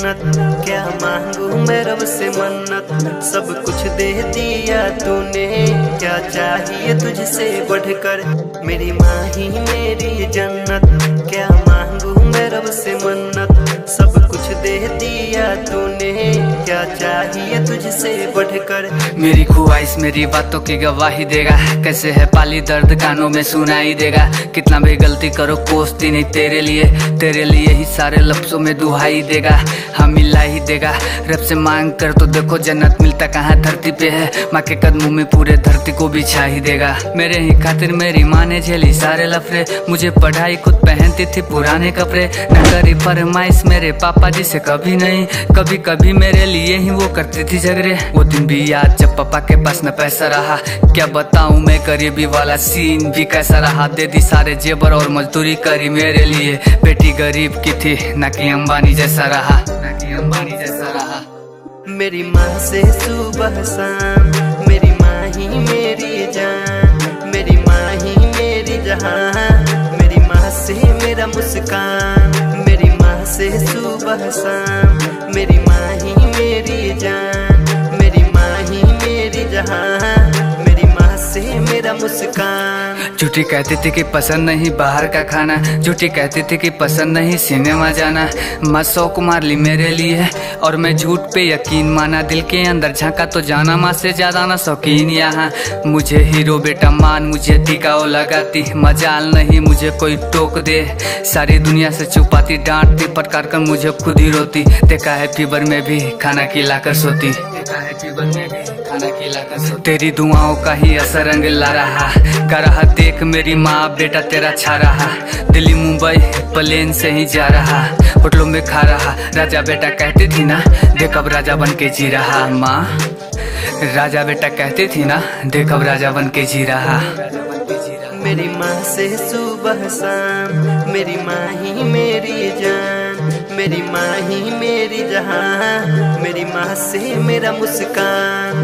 जन्नत। क्या मांगू मैं रब से मन्नत, सब कुछ दे दिया तूने। क्या चाहिए तुझसे बढ़कर, मेरी माँ ही मेरी जन्नत। क्या मांगू मैं रब से मन्नत, सब कुछ दे दिया तूने। क्या चाहिए तुझसे बढ़कर। मेरी ख्वाहिश मेरी बातों की गवाही देगा, कैसे है पाली दर्द कानों में सुनाई देगा। कितना भी गलती करो कोसती नहीं तेरे लिए ही सारे लफ्जों में दुहाई देगा। हाँ मिला ही देगा, रब से मांग कर तो देखो जन्नत मिलता कहाँ धरती पे है। माँ के कदमों में पूरे धरती को बिछा ही देगा। मेरे ही खातिर मेरी माँ ने झेली सारे लफड़े, मुझे पढ़ाई खुद पहनती थी पुराने कपड़े। न करी फरमाइश मेरे पापा जी से कभी नहीं, कभी कभी मेरे लिए ही वो करती थी झगड़े। वो दिन भी याद जब पापा के पास न पैसा रहा, क्या बताऊं मैं गरीबी वाला सीन भी कैसा रहा। दे दी सारे जेबर और मजदूरी करी मेरे लिए, बेटी गरीब की थी ना कि अंबानी जैसा रहा, ना कि अंबानी जैसा रहा। मेरी माँ से सुबह शाम, मेरी माँ ही मेरी जान। मेरी माँ ही मेरी जहां, मेरी माँ से मेरा मुस्कान। मेरी माँ से सुबह शाम, मेरी माँ ही मेरी जान। मेरी माँ ही मेरी जहां, मेरी माँ से मेरा मुस्कान। झूठी कहती थी कि पसंद नहीं बाहर का खाना, झूठी कहती थी कि पसंद नहीं सिनेमा जाना। माँ शौक मार ली मेरे लिए और मैं झूठ पे यकीन माना। दिल के अंदर झांका तो जाना माँ से ज्यादा ना शौकीन यहाँ। मुझे हीरो बेटा मान मुझे टिकाओ लगाती, मजाल नहीं मुझे कोई टोक दे। सारी दुनिया से छुपाती, डांटती फटकार कर मुझे खुद ही रोती। देखा है फीवर में भी खाना खिलाकर सोती, देखा है फीवर में भी खाना खिलाकर सोती। तेरी दुआओं का ही असर रंग ला रहा, कर रहा देख मेरी माँ बेटा तेरा छा रहा। दिल्ली मुंबई प्लेन से ही जा रहा, होटलों में खा रहा। राजा बेटा कहती थी ना देख अब राजा बन के जी रहा। माँ राजा बेटा कहती थी ना देख अब राजा बन के जी रहा। मेरी माँ से सुबह शाम, मेरी माँ ही मेरी जान। मेरी माँ ही मेरी जहां, मेरी माँ से मेरा मुस्कान।